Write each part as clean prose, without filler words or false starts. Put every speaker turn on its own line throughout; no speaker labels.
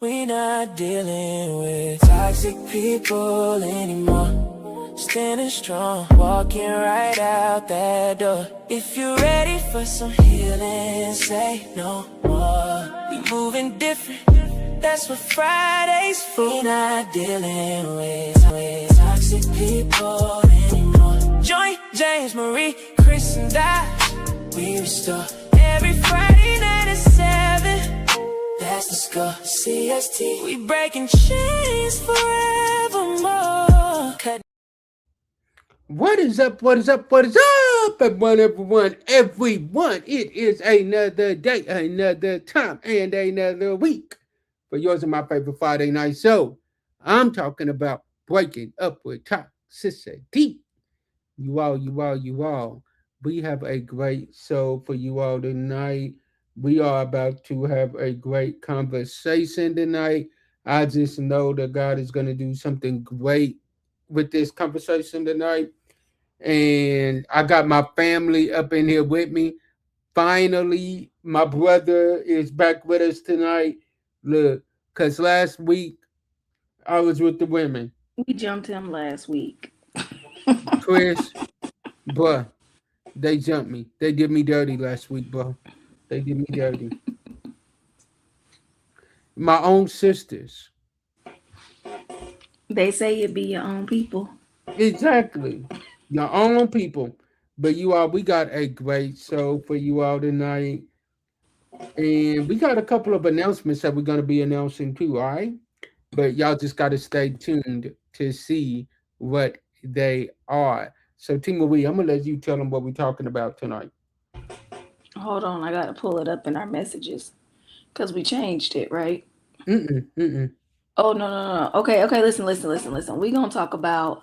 We not dealing with toxic people anymore. Standing strong, walking right out that door. If you're ready for some healing, say no more. We moving different, that's what Friday's for. We not dealing with toxic people anymore. Join James, Marie, Chris, and I. We restore every Friday night at 7. That's the score, CST. We breaking chains forevermore.
What is up? What is up? What is up, everyone? It is another day, another time, and another week for yours and my favorite Friday night show. I'm talking about breaking up with toxicity. You all. We have a great show for you all tonight. We are about to have a great conversation tonight. I just know that God is going to do something great with this conversation tonight. And I got my family up in here with me. Finally, my brother is back with us tonight. Look, because last week I was with the women.
We jumped him last week.
Chris, bruh, they jumped me. They did me dirty last week, bro. They did me dirty. My own sisters.
They say it be your own people.
Exactly. Your own people. But you all, we got a great show for you all tonight. And we got a couple of announcements that we're going to be announcing too, all right? But y'all just got to stay tuned to see what they are. So, Temarie, I'm going to let you tell them what we're talking about tonight.
Hold on, I gotta pull it up in our messages because we changed it, right?
Mm-mm.
Oh no. Okay. Listen. We're gonna talk about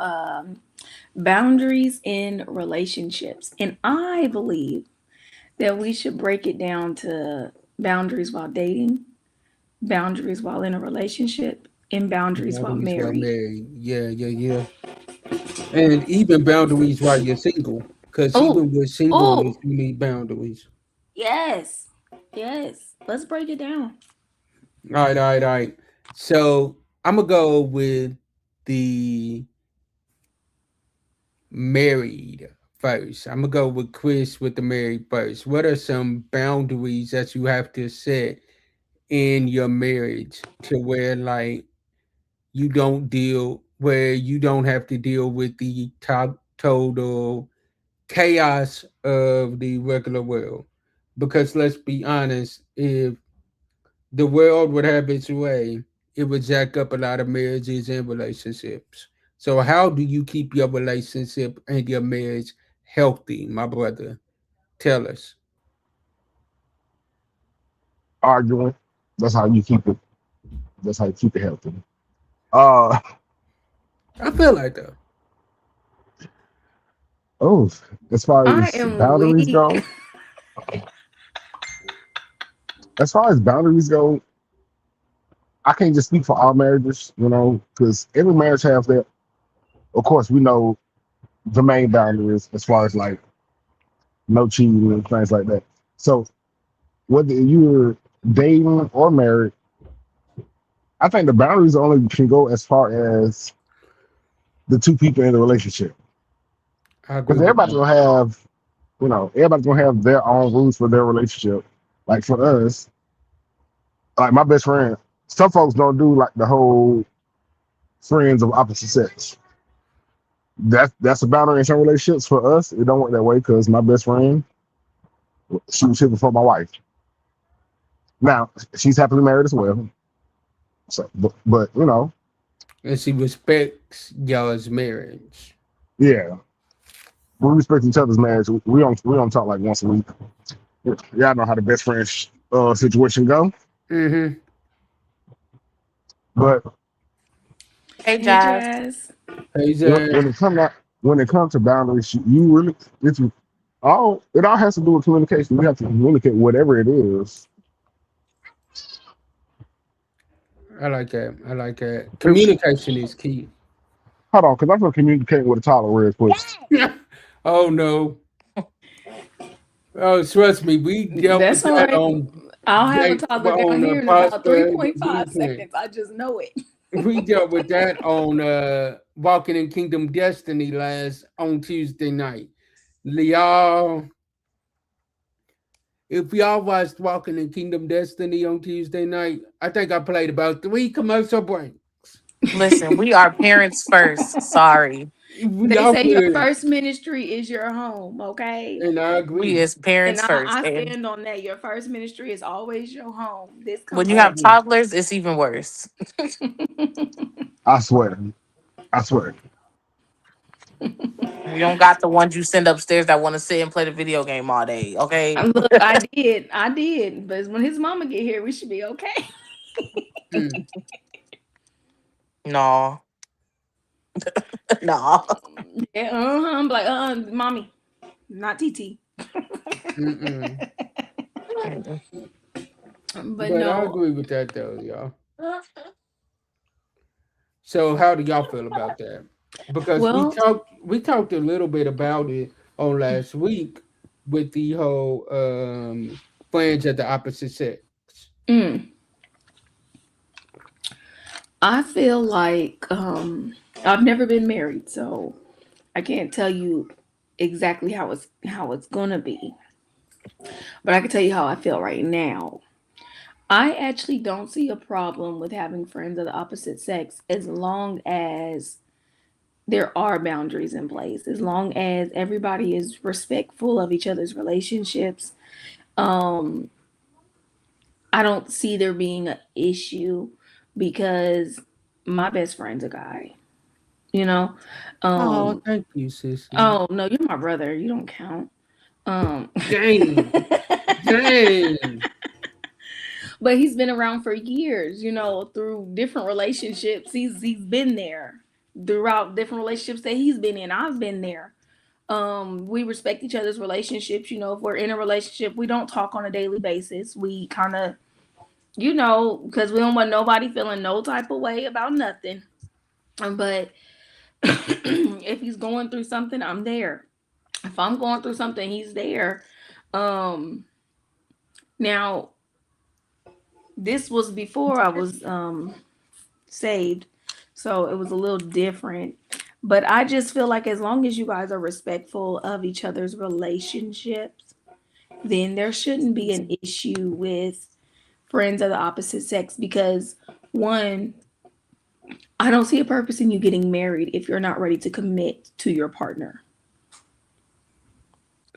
boundaries in relationships, and I believe that we should break it down to boundaries while dating, boundaries while in a relationship, and boundaries while
Boundaries while
married.
married. Yeah. And even boundaries while you're single. Because
Oh,
even with singleness,
oh,
you need boundaries.
yes, yes. Let's break it down.
All right. So I'm gonna go with the married first. I'm gonna go with Chris with the married first. What are some boundaries that you have to set in your marriage to where like you don't have to deal with the total chaos of the regular world? Because let's be honest, if the world would have its way, it would jack up a lot of marriages and relationships. So, how do you keep your relationship and your marriage healthy, my brother? Tell us.
Arguing. That's how you keep it. That's how you keep it healthy. Uh
I feel like that.
oh, as far
I
as
am
boundaries
weak.
go, as far as boundaries go, I can't just speak for all marriages, because every marriage has their. Of course, we know the main boundaries as far as like no cheating and things like that. So whether you're dating or married, I think the boundaries only can go as far as the two people in the relationship.
I agree
Because
with
everybody's
that.
gonna have, everybody's gonna have their own rules for their relationship. Like for us, like my best friend, some folks don't do like the whole friends of opposite sex. That's a boundary in some relationships. For us, it don't work that way because my best friend, she was here before my wife. Now she's happily married as well. So, but
And she respects y'all's marriage.
yeah, we respect each other's marriage. We don't talk like once a week. Y'all know how the best friend situation go.
Mm-hmm.
But
Hey,
Hey,
Jazz.
Jazz.
Hey,
when,
Zach.
when it comes out, when it comes to boundaries, you really it all has to do with communication. You have to communicate whatever it is.
I like that.
If,
Communication is key.
hold on, because I'm gonna communicate with a toddler real quick.
Oh no. Oh, trust me, we dealt with
That's all
that
right.
on
I'll have a toddler down here in about
Prosper
3.5
Blueprint.
seconds. I just know it.
We dealt with that on Walking in Kingdom Destiny last on Tuesday night. Y'all, if y'all watched Walking in Kingdom Destiny on Tuesday night, I think I played about 3 commercial breaks.
Listen, we are parents first. Sorry.
They
Y'all
say your
could,
first ministry is your home, okay?
and I
We
agree.
as
And
parents
I,
first.
I
And
stand on that. Your first ministry is always your home. This
when
comes
you
I
have
agree.
second.
toddlers, it's even worse.
I swear. I swear.
You don't got the ones you send upstairs that want to sit and play the video game all day, okay?
Look, I did. But when his mama get here, we should be okay.
Mm,
No, no.
Yeah, I'm like, mommy, not TT.
mm-mm.
Mm-mm.
But
But I
no,
agree with that though, y'all. So how do y'all feel about that? Because
well,
we talked a little bit about it on last week with the whole friends of the opposite sex.
mm, I feel like I've never been married, so I can't tell you exactly how it's gonna be. But I can tell you how I feel right now. I actually don't see a problem with having friends of the opposite sex as long as there are boundaries in place, as long as everybody is respectful of each other's relationships. Um, I don't see there being an issue because my best friend's a guy, you know?
Oh,
Um,
thank you, sissy.
oh no, you're my brother. You don't count. Um,
Dang, dang.
but he's been around for years, through different relationships. He's been there throughout different relationships that he's been in. I've been there. We respect each other's relationships. If we're in a relationship, we don't talk on a daily basis. We kind of, because we don't want nobody feeling no type of way about nothing. But if he's going through something, I'm there. If I'm going through something, he's there. Um, Now this was before I was saved, so it was a little different. But I just feel like as long as you guys are respectful of each other's relationships, then there shouldn't be an issue with friends of the opposite sex because one, I don't see a purpose in you getting married if you're not ready to commit to your partner.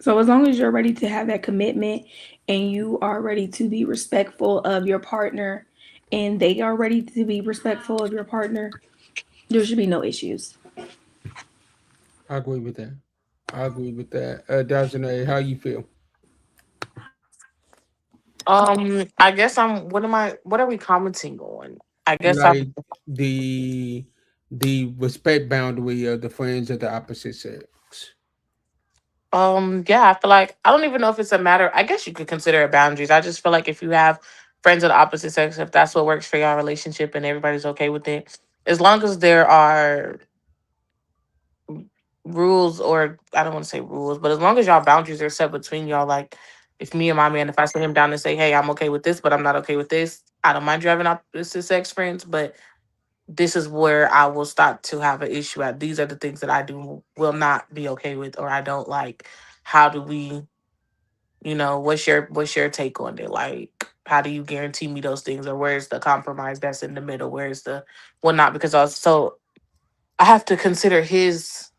So as long as you're ready to have that commitment and you are ready to be respectful of your partner and they are ready to be respectful of your partner, there should be no issues.
I agree with that. I agree with that. Dajane, how you feel?
I guess I'm. What am I? What are we commenting on? I guess I'm.
Like the the respect boundary of the friends of the opposite sex.
Yeah, I feel like I don't even know if it's a matter. I guess you could consider it boundaries. I just feel like if you have friends of the opposite sex, if that's what works for your relationship and everybody's okay with it, as long as there are rules, or I don't want to say rules, but as long as y'all boundaries are set between y'all, like if me and my man, if I sit him down and say, hey, I'm okay with this, but I'm not okay with this, I don't mind you having opposite sex friends, but this is where I will start to have an issue at. These are the things that I do will not be okay with or I don't like. How do we, what's your take on it? Like, how do you guarantee me those things? Or where's the compromise that's in the middle? Where's the whatnot? Because also I have to consider his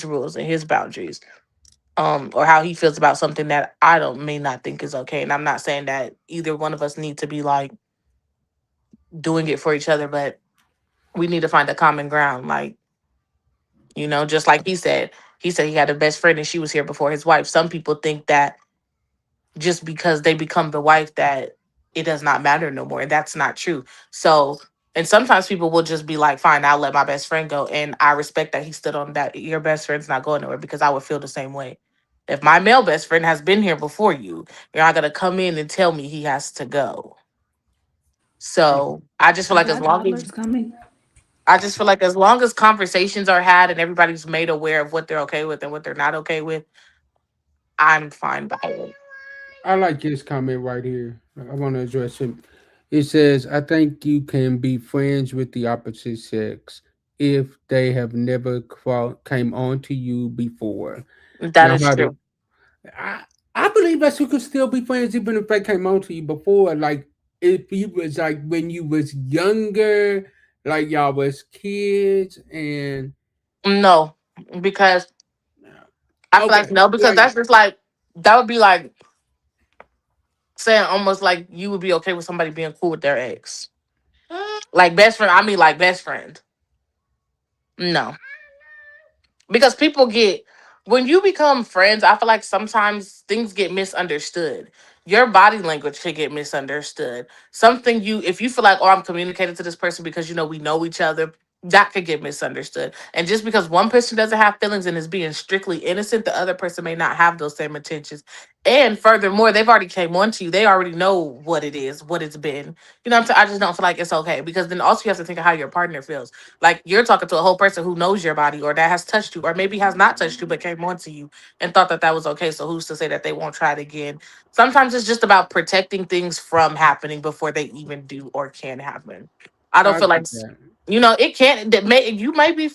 rules and his boundaries. Or how he feels about something that I don't may not think is okay. And I'm not saying that either one of us need to be like doing it for each other, but we need to find a common ground. Like, just like he said he had a best friend and she was here before his wife. Some people think that just because they become the wife that it does not matter no more. And that's not true. So, and sometimes people will just be like, fine, I'll let my best friend go. And I respect that he stood on that. Your best friend's not going nowhere because I would feel the same way. If my male best friend has been here before you, you're not going to come in and tell me he has to go. So I just feel
I
like as
got
long as
toddlers coming.
I just feel like as long as conversations are had and everybody's made aware of what they're okay with and what they're not okay with, I'm fine by it.
I like this comment right here. I want to address it. It says, I think you can be friends with the opposite sex if they have never came on to you before.
That
Now,
is
how do
true.
I, I believe that you could still be friends even if they came on to you before. Like, if you was like when you was younger, like y'all was kids, and
No, because I feel
okay,
like no, because
like
that's just like that would be like saying almost like you would be okay with somebody being cool with their ex, like best friend. I mean, like best friend. No, because people get when you become friends, I feel like sometimes things get misunderstood. Your body language could get misunderstood. Something you if you feel like, oh, I'm communicating to this person because we know each other, that could get misunderstood. And just because one person doesn't have feelings and is being strictly innocent, the other person may not have those same intentions. And furthermore, they've already came on to you. They already know what it is, what it's been. You know what I'm saying? I just don't feel like it's okay because then also you have to think of how your partner feels. Like you're talking to a whole person who knows your body or that has touched you or maybe has not touched you but came on to you and thought that that was okay. So who's to say that they won't try it again? Sometimes it's just about protecting things from happening before they even do or can happen. I don't
I
feel like
get that.
it can't. That may you may be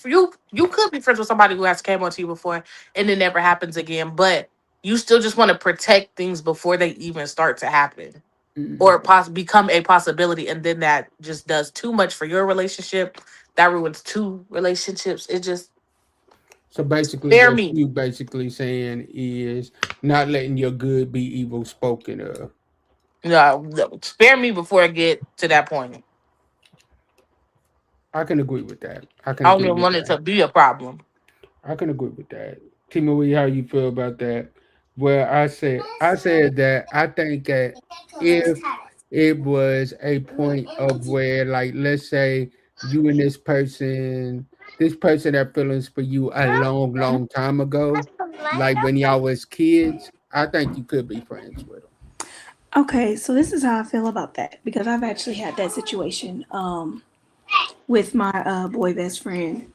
you could be friends with somebody who has came on to you before and it never happens again, but you still just want to protect things before they even start to happen
Mm.
or become a possibility, and then that just does too much for your relationship. That ruins two relationships. It just
So basically,
spare
what
me.
you basically saying is not letting your good be evil spoken of.
Spare me before I get to that point.
I can agree with that. I can
I don't
agree
even
with
want it
that.
to be a problem.
I can agree with that. Temarie, how you feel about that? Well, I said that I think that if it was a point of where, like, let's say you and this person had feelings for you a long, long time ago, like when y'all was kids, I think you could be friends with them.
Okay, so this is how I feel about that because I've actually had that situation with my boy best friend.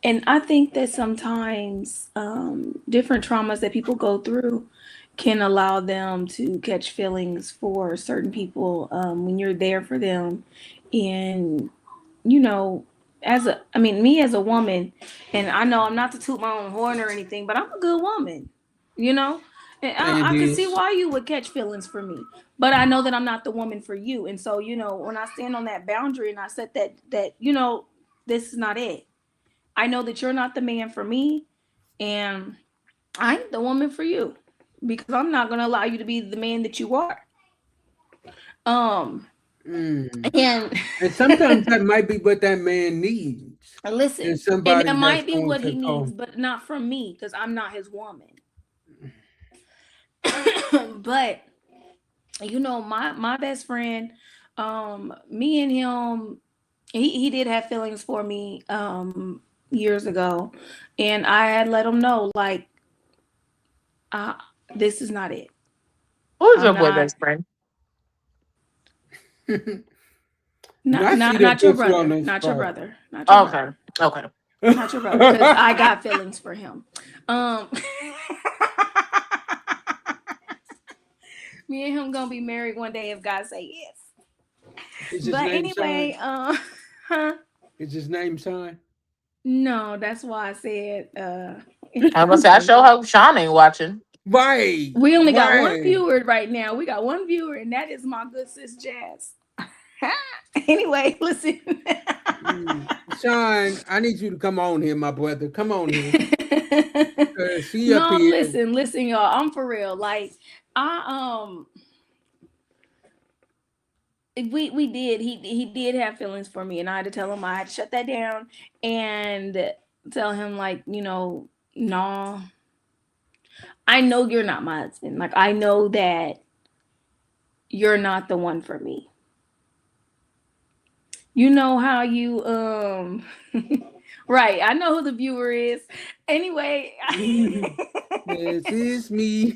And I think that sometimes different traumas that people go through can allow them to catch feelings for certain people when you're there for them. And, you know, I mean, me as a woman, and I know I'm not to toot my own horn or anything, but I'm a good woman, you know? And
And
I can see
this,
why you would catch feelings for me, but I know that I'm not the woman for you. And so, when I stand on that boundary and I set that, this is not it. I know that you're not the man for me, and I ain't the woman for you because I'm not gonna allow you to be the man that you are. Um,
mm,
and
and sometimes that might be what that man needs, and
listen, and that
somebody that's
might be
going
what
to
he needs,
call.
but not from me because I'm not his woman. But my best friend, me and him, he did have feelings for me years ago, and I had let him know like, uh, this is not it.
Who's
I'm
your boy
not.
best friend?
Not
Not
not
see that
not your
puts you on
brother.
the
Not your
spot.
brother. Not your
Okay,
brother.
okay.
Not your brother. Because I got feelings for him. Um Me and him gonna be married one day if God say yes.
Is his
But
name
anyway,
sign?
huh?
Is his name sign?
No, that's why I said
I'm gonna say I sure hope Sean ain't watching.
Right,
we only got one
right.
viewer right now. We got one viewer, and that is my good sis Jazz. Anyway, listen.
Sean, I need you to come on here, my brother. Come on here. See up
No,
here.
listen, y'all. I'm for real. Like, I we did. He did have feelings for me, and I had to tell him I had to shut that down and tell him like, no, I know you're not my husband. Like, I know that you're not the one for me. You know how you right. I know who the viewer is. Anyway,
This is me.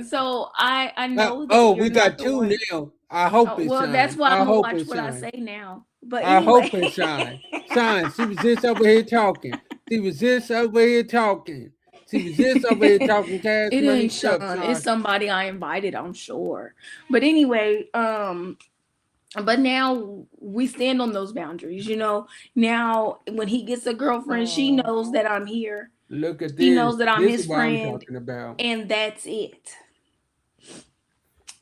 so I know that
Oh,
you're
we
not
got
the
two
one.
now. I hope
Oh,
it's
well, that's
Sean.
why I'm
I
gonna
hope
watch
it's
what I
Sean.
say now. But
I hope
anyway,
it's Sean. Sean, she was just over here talking. She was just over here talking. See, this over here talking cash
It
money
ain't
stuff,
Sean. It's
Sean.
somebody I invited, I'm sure. But anyway, but now we stand on those boundaries, you know. Now when he gets a girlfriend, she knows that I'm here.
Look at
She
this.
knows that I'm
This
his
is what I'm
friend,
talking about.
and that's it.
This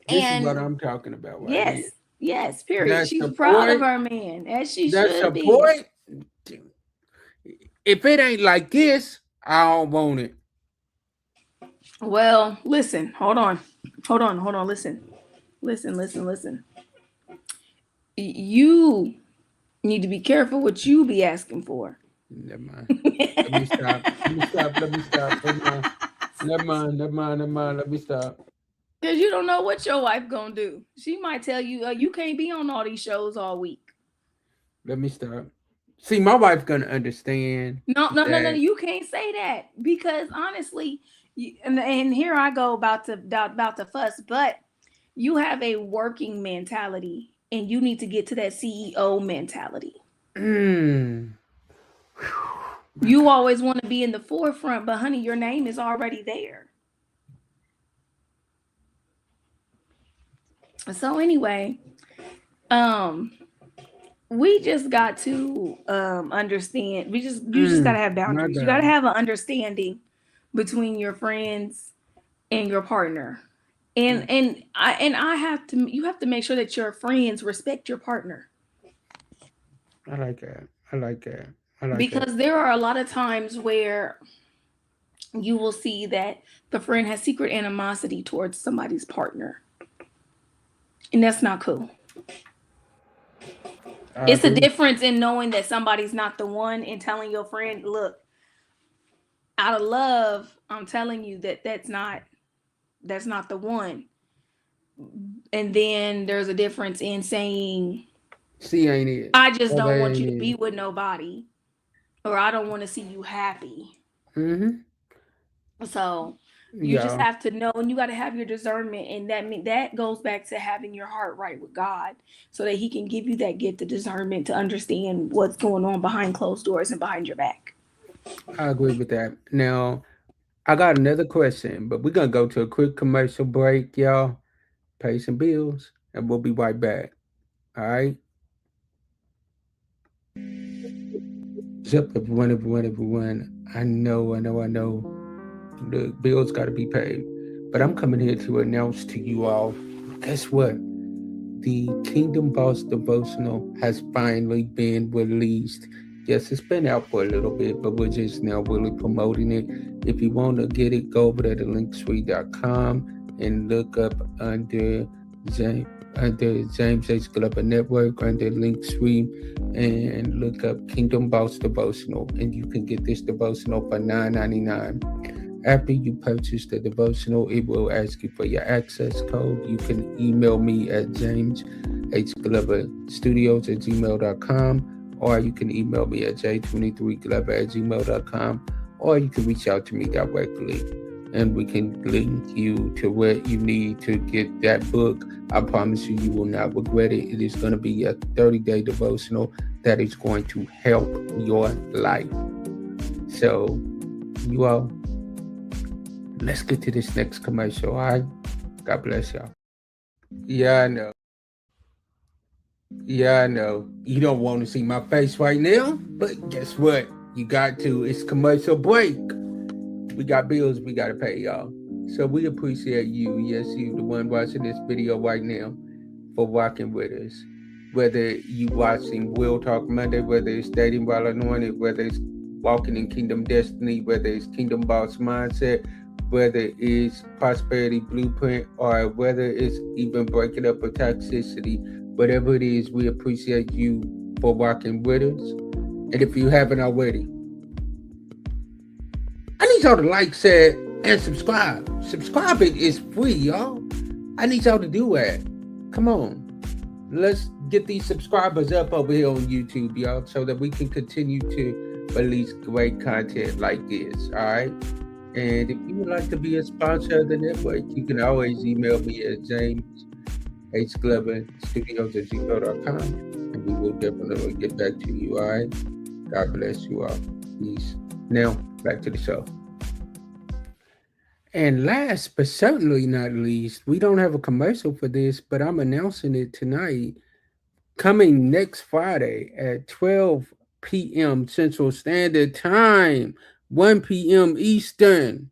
is what
And
I'm talking about right
yes,
here.
yes, period.
That
She's proud of
support,
her man, as she
that
should be.
support. If it ain't like this, I don't want it.
Well, listen, hold on. Listen. Listen. You need to be careful what you be asking for.
Never mind. Let me stop. Let me stop. Let me stop. Never mind. Never mind. Never mind. Never mind. Let me stop.
Because you don't know what your wife gonna do. She might tell you, you can't be on all these shows all week.
Let me stop. See, my wife gonna understand
No.
that.
You can't say that because honestly, and here I go about to fuss, but you have a working mentality, and you need to get to that CEO mentality.
Mm.
You always want to be in the forefront, but honey, your name is already there. So anyway, we just got to understand. You just gotta have
My
boundaries. You gotta
God.
have an understanding between your friends and your partner. And I have to you have to make sure that your friends respect your partner.
I like that. I like that. I like that.
Because there are a lot of times where you will see that the friend has secret animosity towards somebody's partner. And that's not cool.
I
It's a
agree.
difference in knowing that somebody's not the one and telling your friend, look, out of love, I'm telling you that that's not the one. And then there's a difference in saying,
See, ain't it?
I just
Or
don't
they
want you
ain't
to be
it.
with nobody, or I don't want to see you happy.
Mm-hmm.
So you just
Yeah,
have to know, and you got to have your discernment, and that goes back to having your heart right with God, so that He can give you that gift of discernment to understand what's going on behind closed doors and behind your back.
I agree with that. Now, I got another question, but we're gonna go to a quick commercial break, y'all. Pay some bills, and we'll be right back. All right. What's up, everyone. I know. The bills got to be paid, but I'm coming here to announce to you all. Guess what? The Kingdom Boss devotional has finally been released. Yes, it's been out for a little bit, but we're just now really promoting it. If you want to get it, go over to linksweet.com and look up James, under James H. Glover Network, under Linktree, and look up Kingdom Boss Devotional, and you can get this devotional for $9.99. After you purchase the devotional, it will ask you for your access code. You can email me at jameshgloverstudios@gmail.com, or you can email me at j23glover@gmail.com, or you can reach out to me directly, and we can link you to where you need to get that book. I promise you, you will not regret it. It is going to be a 30-day devotional that is going to help your life. So, you all, let's get to this next commercial, all right? God bless y'all. Yeah, I know. Yeah, I know. You don't want to see my face right now, but guess what? You got to. It's commercial break. We got bills we got to pay, y'all. So we appreciate you. Yes, you, the one watching this video right now, for rocking with us. Whether you watching Will Talk Monday, whether it's Dating While Anointed, whether it's Walking in Kingdom Destiny, whether it's Kingdom Boss Mindset, whether it's Prosperity Blueprint, or whether it's even Breaking Up with Toxicity, whatever it is, we appreciate you for rocking with us. And if you haven't already, I need y'all to like, share, and subscribe. Subscribing is free, y'all. I need y'all to do that. Come on. Let's get these subscribers up over here on YouTube, y'all, so that we can continue to release great content like this, all right? And if you would like to be a sponsor of the network, you can always email me at jameshgloverstudios@gmail.com, and we will definitely get back to you, all right? God bless you all. Peace. Now, back to the show. And last but certainly not least, we don't have a commercial for this, but I'm announcing it tonight. Coming next Friday at 12 p.m. Central Standard Time, 1 p.m. Eastern,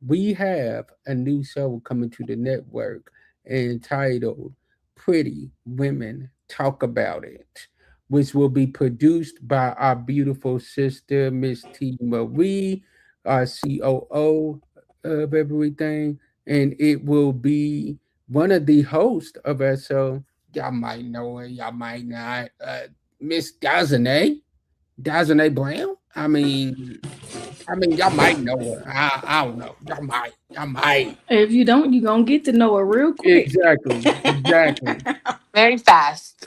we have a new show coming to the network entitled Pretty Women Talk About It, which will be produced by our beautiful sister, Miss Temarie, our COO of everything. And it will be one of the hosts of our show. Y'all might know her, y'all might not. Miss Dazane Brown. Y'all might know her. I don't know. Y'all might.
If you don't, you're going to get to know it real quick.
Exactly.
Very fast.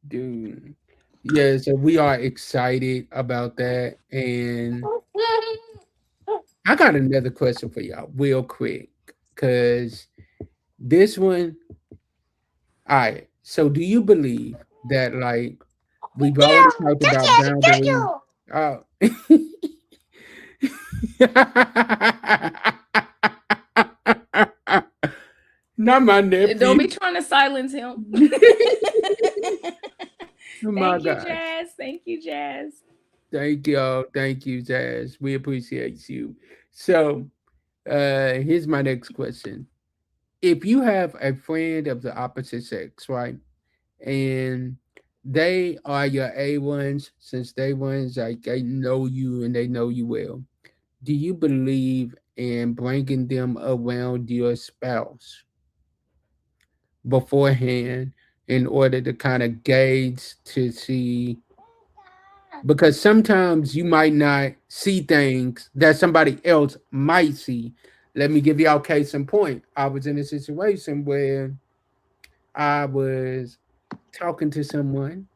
Dude. Yeah, so we are excited about that. And I got another question for y'all, real quick. Cause this one, all right. So do you believe that like we've already talked about boundaries? Oh. Not my
Don't
nephew.
be trying to silence him.
Oh my
Thank you,
gosh.
Jazz. Thank you, Jazz.
Thank y'all. Thank you, Jazz. We appreciate you. So, here's my next question. If you have a friend of the opposite sex, right? And they are your A1s since day ones, like they know you and they know you well. Do you believe in bringing them around your spouse beforehand in order to kind of gauge to see, because sometimes you might not see things that somebody else might see. Let me give y'all case in point. I was in a situation where I was talking to someone,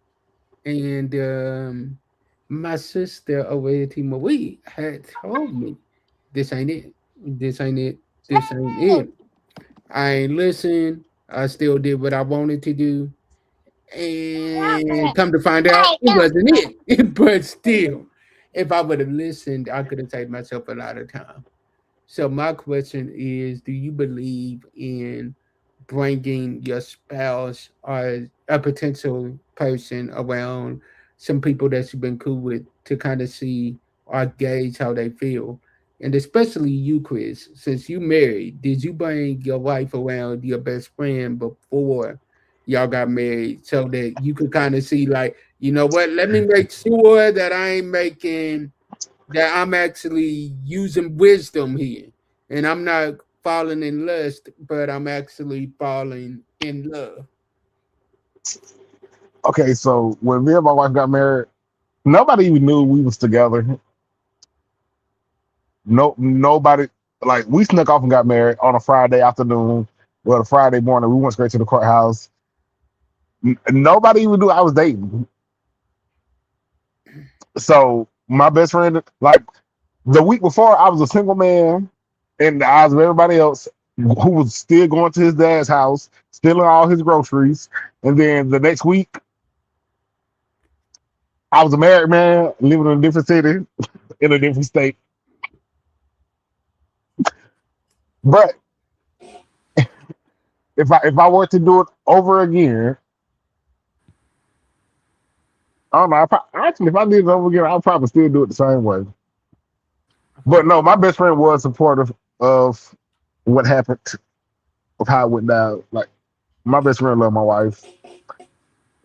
and my sister over at Marie had told me, "This ain't it. This ain't it. This ain't it." I ain't listened. I still did what I wanted to do, and come to find out, it wasn't it. But still, if I would have listened, I could have saved myself a lot of time. So my question is, do you believe in bringing your spouse or a potential person around some people that you've been cool with to kind of see or gauge how they feel? And especially you, Chris, since you married, did you bring your wife around your best friend before y'all got married so that you could kind of see, like, you know what, let me make sure that I ain't making, that I'm actually using wisdom here, and I'm not falling in lust, but I'm actually falling in love.
Okay, so when me and my wife got married, nobody even knew we was together. No, nobody, like we snuck off and got married on a Friday afternoon. Well, a Friday morning, we went straight to the courthouse. Nobody even knew I was dating. So my best friend, like the week before, I was a single man in the eyes of everybody else who was still going to his dad's house, stealing all his groceries. And then the next week, I was a married man living in a different city, in a different state. But if I were to do it over again, I don't know. Actually, if I did it over again, I'd probably still do it the same way. But no, my best friend was supportive of what happened, of how it went down. Like my best friend loved my wife,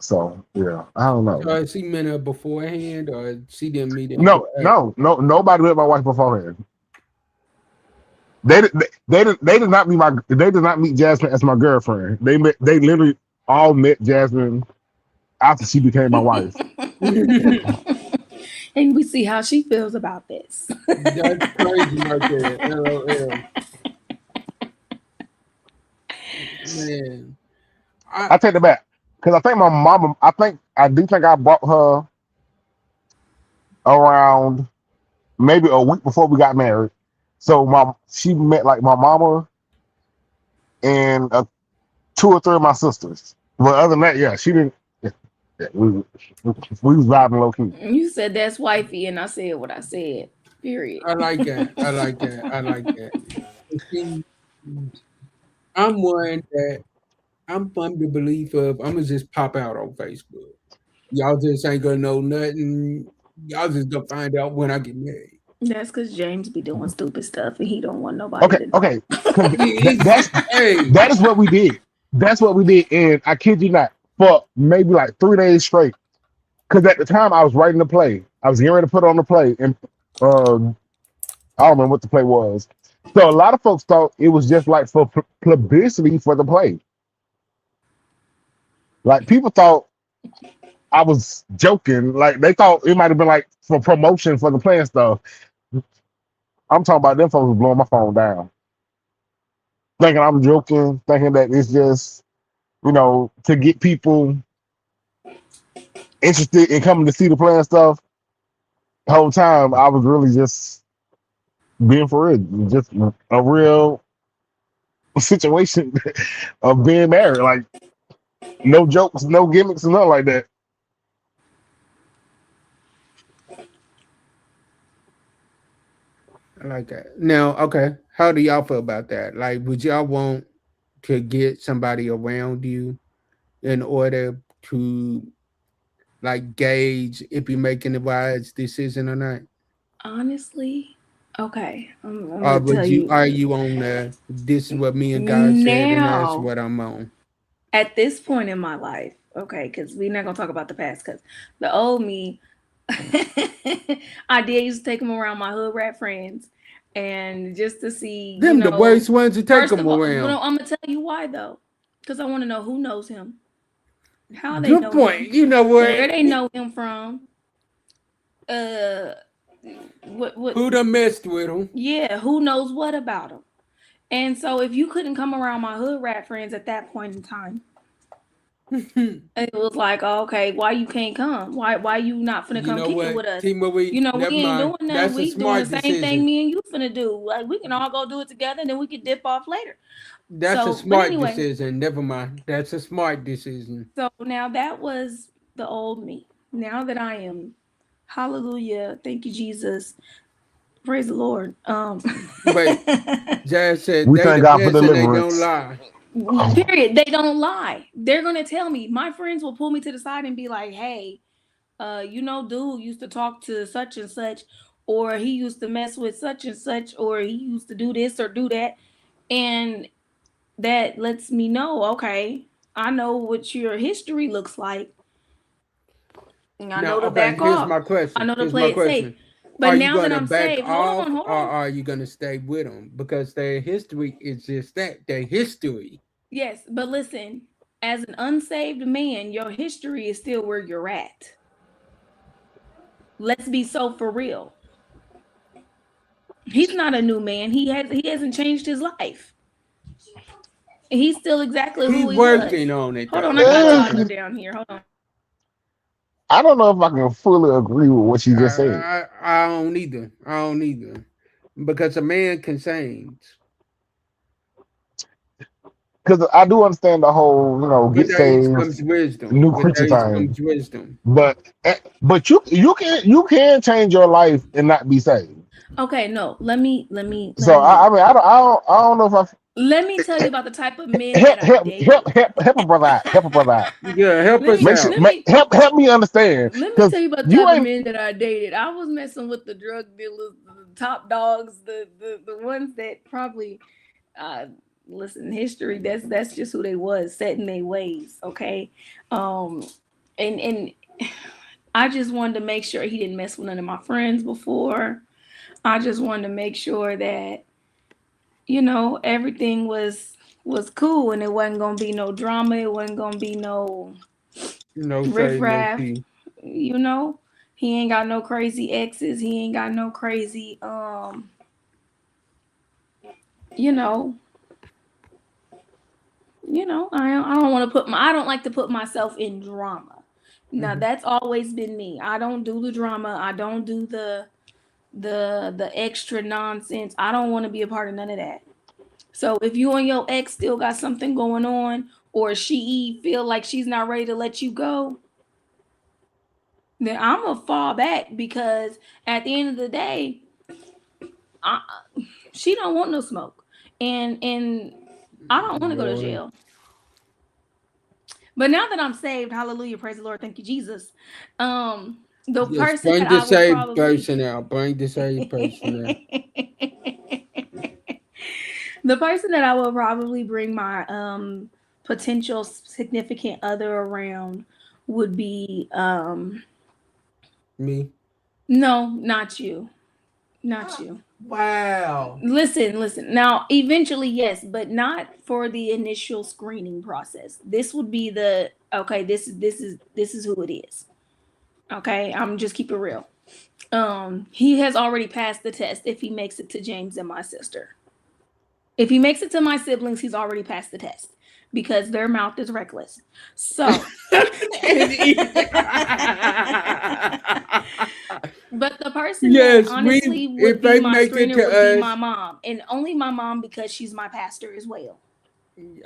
so yeah. I don't know.
So she met her beforehand, or she didn't meet him
No,
till after?
no, no. Nobody met my wife beforehand. They did not meet Jasmine as my girlfriend. They literally all met Jasmine after she became my wife.
And we see how she feels about this.
That's crazy right there. LOL. Man. I
I take it back because I think my mama. I do think I brought her around maybe a week before we got married. So she met like my mama and two or three of my sisters. But other than that, yeah, she didn't. Yeah, yeah, we was vibing low key.
You said that's wifey, and I said what I said. Period.
I like that. I like that. I like that. See, I'm one that I'm the belief of I'm gonna just pop out on Facebook. Y'all just ain't gonna know nothing. Y'all just gonna find out when I get married.
That's because James be doing stupid stuff and he don't want nobody
Okay,
to know.
okay, because
It's, hey,
that is what we did. That's what we did, and I kid you not, for maybe like 3 days straight. Because at the time I was writing the play, I was getting ready to put on the play, and I don't remember what the play was. So a lot of folks thought it was just like for publicity for the play. Like people thought I was joking. Like they thought it might have been like for promotion for the play and stuff. I'm talking about them folks was blowing my phone down, thinking I'm joking, thinking that it's just to get people interested in coming to see the play and stuff. The whole time I was really just being for real, just a real situation of being married. Like no jokes, no gimmicks, and nothing like that.
I like that. Now, okay, how do y'all feel about that? Like, would y'all want to get somebody around you in order to like gauge if you're making the wise decision or not?
Honestly, okay, I'm
Or
gonna tell
would you are
you
you on the this is what me and God said and that's
now.
what I'm on?
At this point in my life, okay, because we're not gonna talk about the past, because the old me, I did used to take them around my hood rat friends, and just to see,
Them the worst ones to take
first
them
of all,
around.
I'm gonna tell you why though, because I want to know who knows him, how they
Good
know
point.
him,
You know what?
where they know him from, uh, what,
Who done messed with them?
yeah, who knows what about him. And so if you couldn't come around my hood rat friends at that point in time, it was like, oh, okay, why you can't come? Why you not finna
You
come
know
kick it
what,
with us?
T-Marie?
We
Never
ain't
mind.
doing nothing.
That's a
We doing the
smart
same thing
decision.
me and you finna do. Like we can all go do it together, and then we can dip off later.
That's a
So, but
smart
anyway,
decision. Never mind. That's a smart decision.
so now that was the old me. Now that I am, hallelujah, thank you, Jesus, praise the Lord.
But Jazz said
We
they
thank
the
God for
best and they don't
deliverance.
lie.
Period. They don't lie. They're gonna tell me. My friends will pull me to the side and be like, "Hey, dude used to talk to such and such, or he used to mess with such and such, or he used to do this or do that," and that lets me know, okay, I know what your history looks like, and I know
Now,
to
okay,
back
here's
off.
my
I
question.
know to
Here's my
play it safe.
question.
But
Are you
now
going
that
to
I'm
back
saved,
off
hold
or
on.
are you going to stay with them? Because their history is just that, their history.
Yes, but listen, as an unsaved man, your history is still where you're at. Let's be so for real. He's not a new man. He hasn't changed his life. He's still exactly
He's
who he was.
working on it,
Hold on,
though.
I got a
Eh,
toddler down here. Hold on.
I don't know if I can fully agree with what you just said.
I don't either. I don't either. Because a man can change.
Because I do understand the whole,
With
get
age
saved,
comes wisdom.
new
With
creature
age
time.
comes wisdom.
But you can change your life and not be saved.
Okay, no,
So I mean I don't know if
let me tell you about the type of
I
men that I dated.
help a brother out. Help a brother out.
Yeah, help
Let
us
me
Make sure
out.
let me
help me understand.
let me
Because
tell you about the
you
type of
ain't
men that I dated. I was messing with the drug dealers, the top dogs, the ones that probably uh listen, history, that's just who they was, set in their ways, okay? Um and I just wanted to make sure he didn't mess with none of my friends before. I just wanted to make sure that everything was cool and it wasn't gonna be no drama. It wasn't gonna be no
No shade, no
riffraff.
tea.
You know, he ain't got no crazy exes. He ain't got no crazy you know, I don't want to I don't like to put myself in drama. Now
Mhm.
that's always been me. I don't do the drama. I don't do the extra nonsense. I don't want to be a part of none of that. So if you and your ex still got something going on, or she feel like she's not ready to let you go, then I'm gonna fall back, because at the end of the day, I, she don't want no smoke. and I don't want to go to
Lord.
jail. But now that I'm saved, hallelujah, praise the Lord, thank you, Jesus. The
Just
person
bring
that
the
I would
saved
probably
person out. Bring the saved person out.
the person that I will probably bring my potential significant other around would be
Me.
no, not you. Not you.
Wow.
Listen. Now, eventually, yes, but not for the initial screening process. This would be the okay. This is who it is. Okay, I'm just keep it real. He has already passed the test. If he makes it to James and my sister, if he makes it to my siblings, he's already passed the test because their mouth is reckless. So, but the person that
Yes, we.
honestly would
If
be
they
my
make it
screener
to
would be my
us,
mom, and only my mom because she's my pastor as well.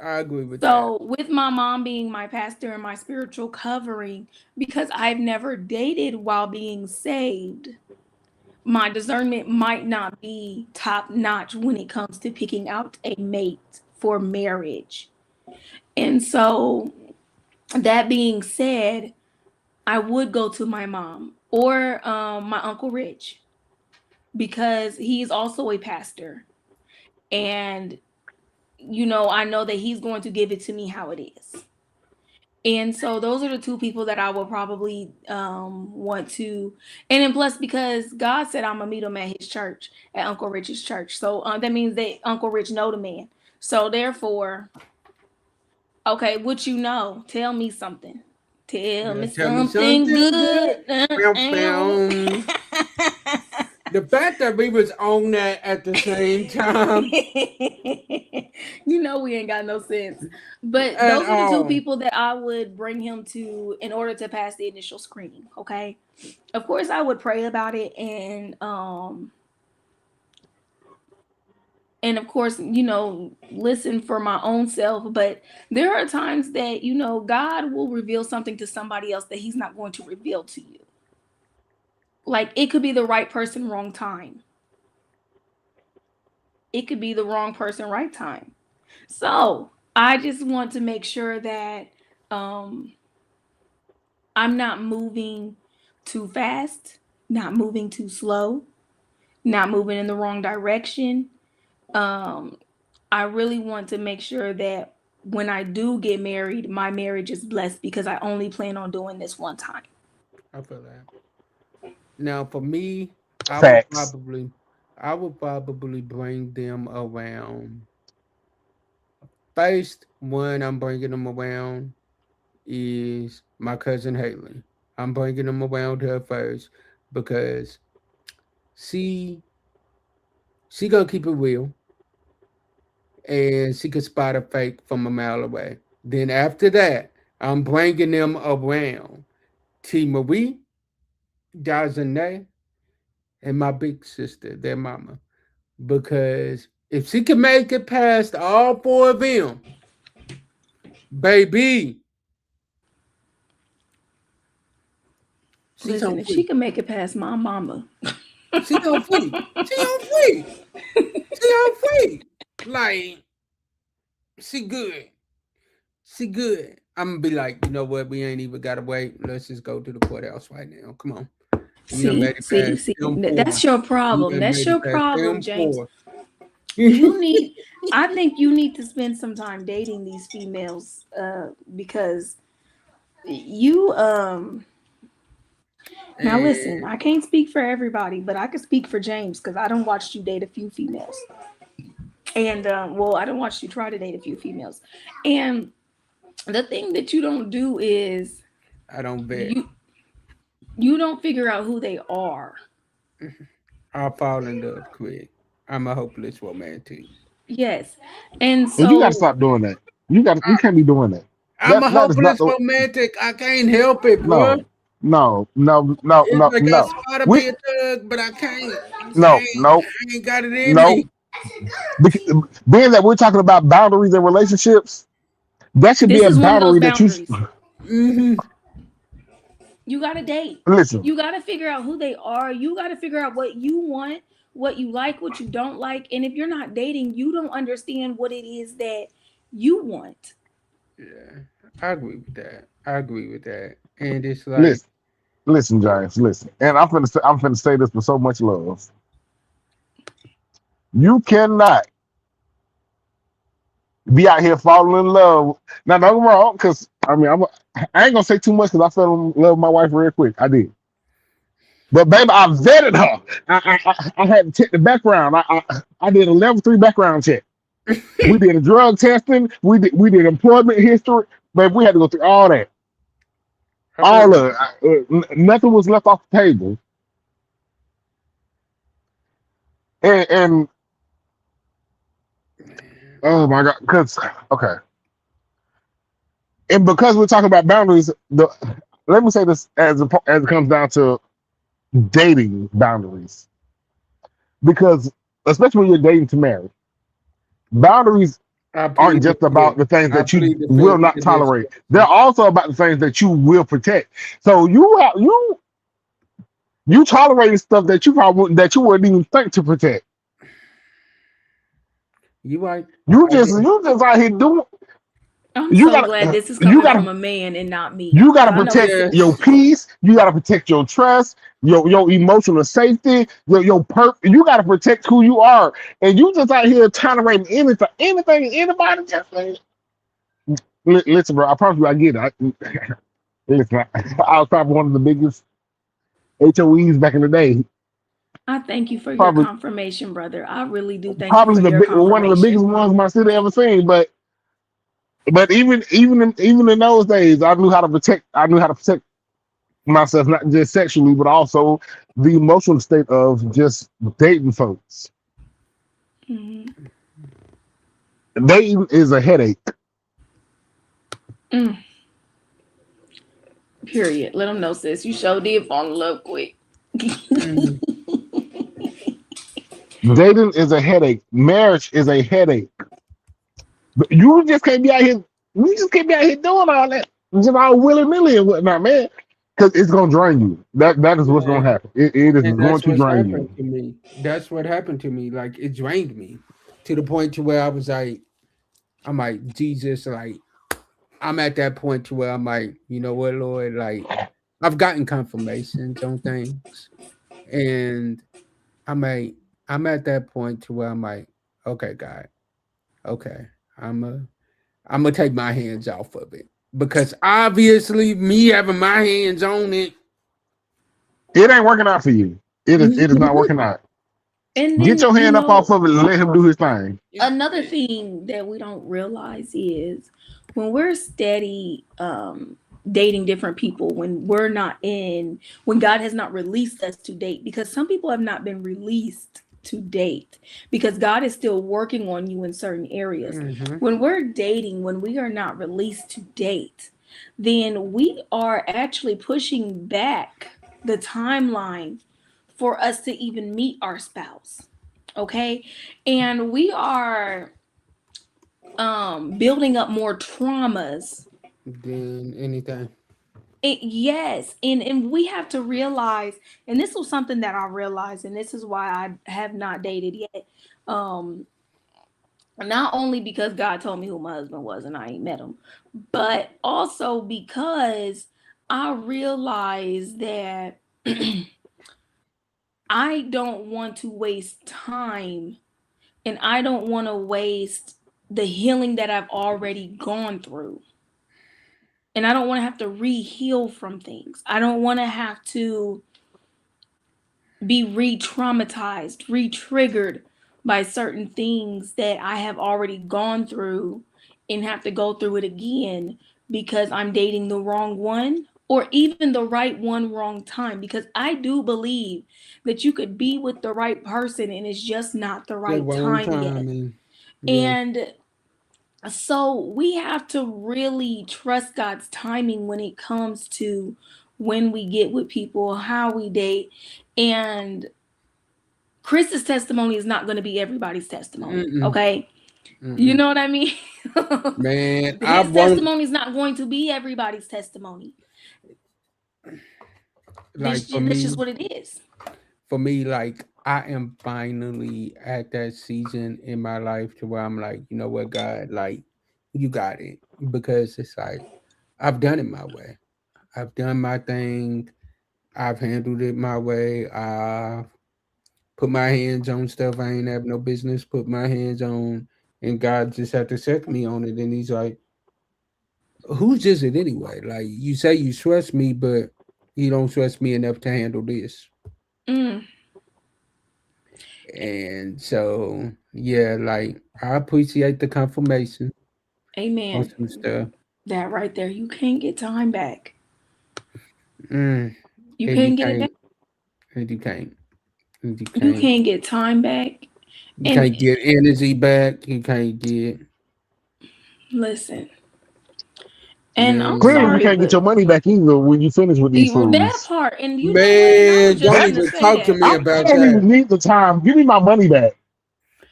I agree with that.
So, with my mom being my pastor and my spiritual covering, because I've never dated while being saved, my discernment might not be top notch when it comes to picking out a mate for marriage. And so, that being said, I would go to my mom or my uncle Rich because he's also a pastor. And, I know that he's going to give it to me how it is. And so those are the two people that I will probably want to, and then plus because God said I'm gonna meet him at his church, at Uncle Rich's church. So that means that Uncle Rich know the man. So therefore, okay, what you know? Tell me something. Tell
Yeah,
me
tell me
something
something good.
good.
Bam, bam. The fact that we was on that at the same time
We ain't got no sense. But
at
those are the two
all.
people that I would bring him to in order to pass the initial screening. Okay. Of course I would pray about it and of course, listen for my own self. But there are times that, God will reveal something to somebody else that he's not going to reveal to you. Like it could be the right person, wrong time. It could be the wrong person, right time. So I just want to make sure that um, I'm not moving too fast, not moving too slow, not moving in the wrong direction. Um, I really want to make sure that when I do get married, my marriage is blessed because I only plan on doing this one time.
I feel that. Now for me, I would
Facts.
probably I would probably bring them around. First one I'm bringing them around is my cousin Haley. I'm bringing them around her first because she she gonna keep it real and she could spot a fake from a mile away. Then after that, I'm bringing them around Temarie, Dazane, and my big sister, their mama. Because if she can make it past all four of them, baby, she's
Listen,
on
if she
fleek.
can make it past my mama,
She on fleek. She on fleek. She on fleek. Like, she good. She good. I'm gonna be like, you know what? We ain't even gotta wait. Let's just go to the courthouse right now. Come on. We done made
see,
it
see,
past
see,
them
that's
four.
your
We
problem.
done
That's
made it
your
past
problem,
them
James.
four.
You need, I think you need to spend some time dating these females because you, now listen,
And
I can't speak for everybody, but I can speak for James because I don't watched you date a few females. And, well, I don't watch you try to date a few females. And the thing that you don't do is
I don't bet.
you, you don't figure out who they are.
I'll fall in love quick. I'm a hopeless romantic.
Yes. And
And you got to
so
stop doing that. You can't be doing that.
I'm a
That is not
hopeless
the
romantic. I can't help it, bro.
no, no,
It's
no,
like I
no.
try to
We
be a thug, but I can't.
no, no,
I ain't got it in
no.
me.
Bec- Being that we're talking about boundaries and relationships, that should be
this
a
is one of those
boundary that you
boundaries.
Hmm.
You got to date.
listen.
You got to figure out who they are. You got to figure out what you want, what you like, what you don't like. And if you're not dating, you don't understand what it is that you want.
Yeah, I agree with that. I agree with that. And it's like,
Listen, listen, Giants, listen. And I'm finna say this with so much love. You cannot be out here falling in love. Now, don't get me wrong, because I mean, I ain't gonna say too much because I fell in love with my wife real quick. I did. But baby, I vetted her. I had to check the background. I did a level 3 background check. We did a drug testing. We did employment history. But we had to go through all that.
I
All
believe
of it. Nothing was left off the table. And oh my God, because okay, and because we're talking about boundaries, let me say this as it comes down to dating boundaries, because especially when you're dating to marry, boundaries
I
aren't
plead the
just about
fifth.
the things
I
that you
plead the
will
fifth
not
to this.
tolerate. They're also about the things that you will protect. So you tolerating stuff that you wouldn't even think to protect.
You right.
You
I
just
did.
you just out here doing.
I'm
You
so glad
gotta
this is
you
coming from
gotta
a man and not me.
you
Because
gotta
I know it's
protect your
Yes.
peace. You gotta protect your trust, your emotional safety, you gotta protect who you are. And you just out here tolerating anything, anybody. Just listen, bro. I promise you, I get it. Listen, I was probably one of the biggest HOEs back in the day.
I thank you for your
Probably,
confirmation, brother. I really do thank you
probably
for your
one of the biggest
confirmation.
ones my city ever seen. But even in those days, I knew how to protect. I knew how to protect myself, not just sexually, but also the emotional state of just dating folks.
Mhm.
Dating is a headache.
Mm, period. Let them know, sis. You sure did fall in love quick.
Mm.
Dating is a headache. Marriage is a headache. But you just can't be out here. You just can't be out here doing all that, just all willy nilly and whatnot, man. Because it's gonna drain you. That is what's gonna
Yeah.
happen. It is
And
going
that's
to
what's
drain
happened
you.
to me. That's what happened to me. Like it drained me to the point to where I was like, I'm like, Jesus, like I'm at that point to where I'm like, you know what, Lord, like I've gotten confirmations on things. And I'm like, I'm at that point to where I'm like, okay, God, okay, I'm a I'm gonna take my hands off of it. Because obviously me having my hands on it.
It ain't working out for you. It is not working out.
And
Get
then,
your hand up off of it and let him do his thing.
another thing that we don't realize is when we're steady dating different people, when God has not released us to date, because some people have not been released to date because God is still working on you in certain areas.
Mm-hmm.
When we're dating, when we are not released to date, then we are actually pushing back the timeline for us to even meet our spouse. Okay, and we are building up more traumas.
Then anything.
Yes, and we have to realize, and this was something that I realized, and this is why I have not dated yet. um Not only because God told me who my husband was and I ain't met him, but also because I realized that I don't want to waste time, and I don't want to waste the healing that I've already gone through. And I don't want to have to re-heal from things. I don't want to have to be re-traumatized, re-triggered by certain things that I have already gone through and have to go through it again because I'm dating the wrong one, or even the right one wrong time, because I do believe that you could be with the right person and it's just not the
The
right
wrong
time yet.
timing. Yeah.
And so we have to really trust God's timing when it comes to when we get with people, how we date. And Chris's testimony is not going to be everybody's testimony.
Mm-mm.
Okay. You
Mm-mm.
know what I mean?
Man, I
His
won't
testimony is not going to be everybody's testimony.
like
That's just what it is.
for me, like I am finally at that season in my life to where I'm like, you know what, God, like, you got it. Because it's like, I've done it my way. I've done my thing. I've handled it my way. I've put my hands on stuff I ain't have no business put my hands on. And God just had to check me on it. And he's like, whose is it anyway? Like, you say you trust me, but you don't trust me enough to handle this.
Mm,
And so, yeah, like, I appreciate the confirmation on
amen.
some stuff.
That right there, you can't get time back.
Mm,
You
and you
can't get it back.
can't, and you can't, and you
You
can't,
can't get time back.
you
And
can't get energy back. You can't get,
listen, and I'm
Clearly, you
man,
sorry,
can't get
but
your money back either when you finish with these
that
foods.
part, and you know what? And I was
man,
just
don't
That
finna
even
say
talk to
that.
me
I
about
don't
that.
even need the time. Give me my money back.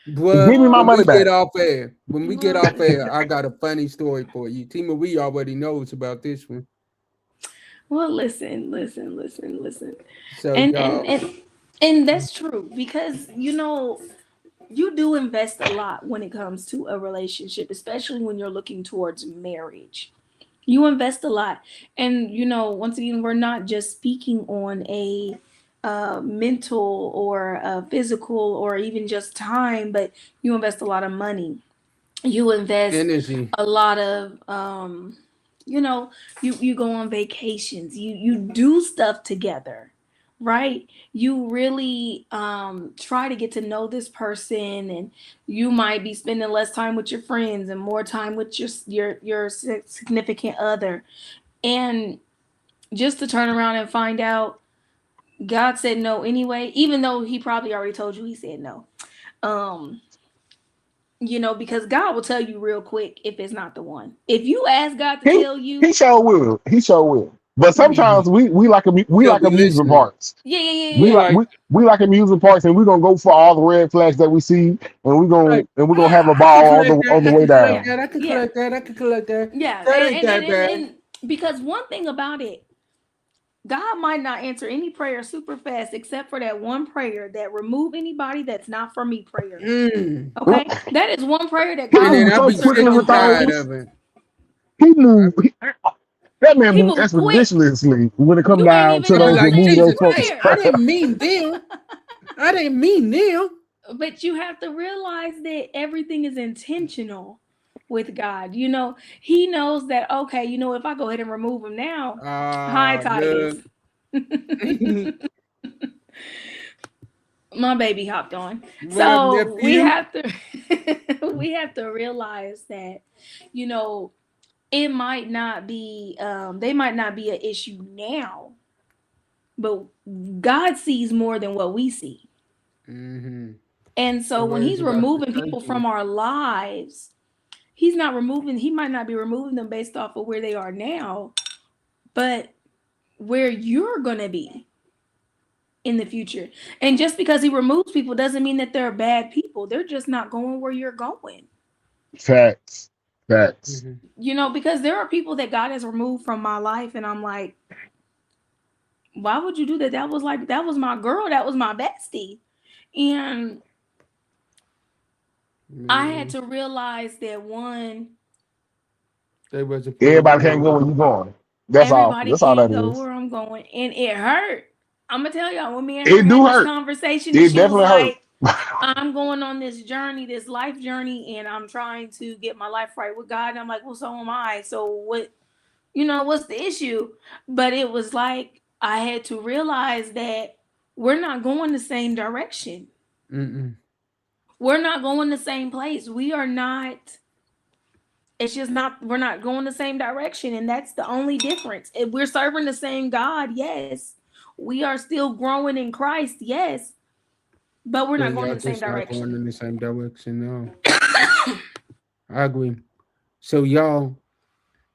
Well,
Give me my
when
money
we get
back.
off air, when we get
Well,
off air, I got a funny story for you. Temarie already knows about this one.
well, listen,
So
and and
y'all,
and and that's true because you do invest a lot when it comes to a relationship, especially when you're looking towards marriage. You invest a lot, and once again, we're not just speaking on a mental or physical or even just time, but you invest a lot of money. You invest
energy.
a lot of you know you go on vacations, you do stuff together, right? You really try to get to know this person, and you might be spending less time with your friends and more time with your significant other, and just to turn around and find out God said no anyway, even though he probably already told you he said no. um because God will tell you real quick if it's not the one. If you ask God to
He
tell you,
he sure will. He sure will. But sometimes we
He'll
like
be
amusement
listening.
parks.
yeah, yeah, yeah,
We
He
yeah.
like
like,
we like amusement parks, and we're gonna go for all the red flags that we see, and
like,
we're gonna have a
I can
ball
collect that.
on the
I
way
can collect
Yeah,
down.
that. I can
yeah,
collect that. I can collect that.
yeah.
That
And
ain't
and and
that
and,
bad.
and because one thing about it, God might not answer any prayer super fast except for that one prayer that remove anybody that's not for me prayer.
Mm.
Okay? That is one prayer that
He
God will
And
moves
I
so
be
answer
sick
quickly
and
with
tired
immediately.
those.
of it.
He
I
moved.
be,
That man
He
moved
moves quick.
expeditiously when it come
You ain't
down
even
to
I be
know
those
like,
his name
removing
is
those
Jesus,
folks.
hey, I
prayer.
didn't mean them. I didn't mean them.
But you have to realize that everything is intentional with God. He knows that, okay, if I go ahead and remove him now, hi
Look.
Titus. My baby hopped on.
What up,
So we
nephew?
have to we have to realize that, you know, it might not be they might not be an issue now, but God sees more than what we see.
Mm-hmm.
And so
The
when
words
he's
of our
removing people
protection.
from our lives, he might not be removing them based off of where they are now, but where you're going to be in the future. And just because he removes people doesn't mean that they're bad people. They're just not going where you're going.
Facts, facts.
Mm-hmm.
Because there are people that God has removed from my life, and I'm like, why would you do that? That was my girl, that was my bestie. And I had
Man,
to realize that one,
they wasn't for
Everybody
you.
can't go where you going. That's all.
everybody
That's all
can't
that
go
is.
where I'm going. And it hurt. I'm gonna tell y'all, when me and her
It do
had this
hurt.
conversation, and
It
she was
definitely hurt.
like, I'm going on this journey, this life journey, and I'm trying to get my life right with God. And I'm like, well, so am I. So what's the issue? But it was like I had to realize that we're not going the same direction.
Mm-mm.
We're not going the same place. We are not. It's just not. We're not going the same direction, and that's the only difference. If we're serving the same God, yes. We are still growing in Christ, yes, but we're
But
not going
y'all
in the same
just not going
direction.
in the same direction now. I agree. So y'all,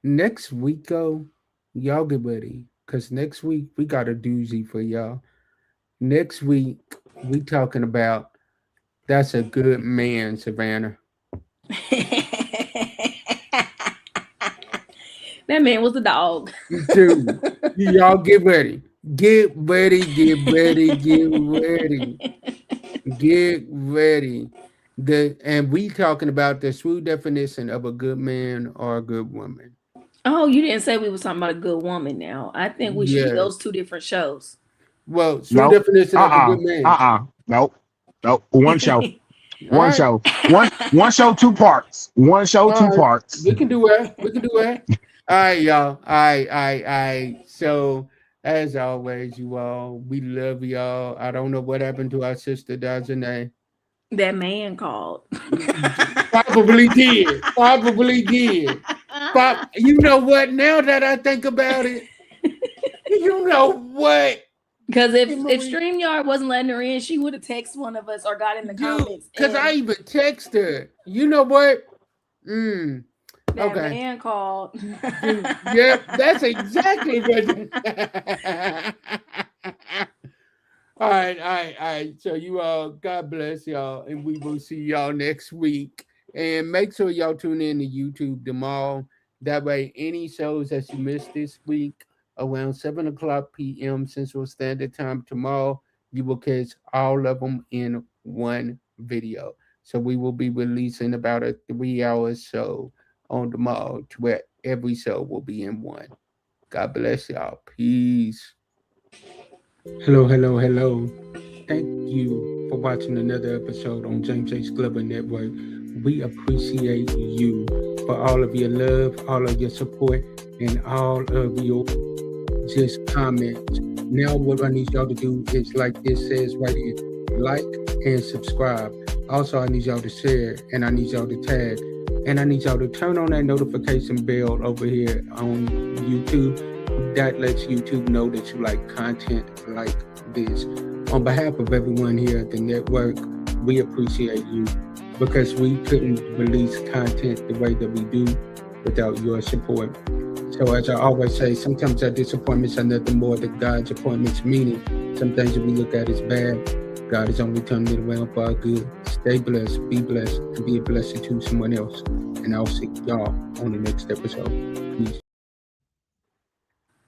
next week, y'all get ready. Cause next week we got a doozy for y'all. Next week we talking about that's a good man, Savannah.
That man was a dog.
Dude, y'all get ready. Get ready, get ready, get ready. Get ready. And we talking about the true definition of a good man or a good woman.
Oh, you didn't say we was talking about a good woman now. I think we should do
Yes.
those two different shows.
Well, true
Nope.
definition of a good man.
Nope. Nope. One show.
All
One
right.
show. One show, two parts. One show,
All
two
right.
parts.
We can do that. We can do that. All right, y'all. All right, all right, all right. So, as always, you all, we love y'all. I don't know what happened to our sister Dajane.
That man called.
Probably did. Probably did. You know what? Now that I think about it, you know what?
Because if
Temarie,
StreamYard wasn't letting her in, she would have texted one of us or got in the comments.
because I
and
even text her. You know what?
that
Okay.
man called.
Yep, that's exactly what. All right, all right, all right. So you all, God bless y'all, and we will see y'all next week. And make sure y'all tune in to YouTube tomorrow. That way, any shows that you missed this week around 7 o'clock p.m. Central Standard Time tomorrow, you will catch all of them in one video. So we will be releasing about a 3 hour show on tomorrow to where every show will be in one. God bless y'all. Peace. Hello, hello, hello. Thank you for watching another episode on James H. Glover Network. We appreciate you for all of your love, all of your support, and all of your just comments. Now, what I need y'all to do is, like this says right here, like and subscribe. Also, I need y'all to share, and I need y'all to tag, and I need y'all to turn on that notification bell over here on YouTube. That lets YouTube know that you like content like this. On behalf of everyone here at the network, we appreciate you because we couldn't release content the way that we do without your support. So as I always say, sometimes our disappointments are nothing more than God's appointments, meaning some things that we look at as bad, God is only turning it around for our good. Stay blessed, be blessed, and be a blessing to someone else. And I'll see y'all on the next episode. Peace.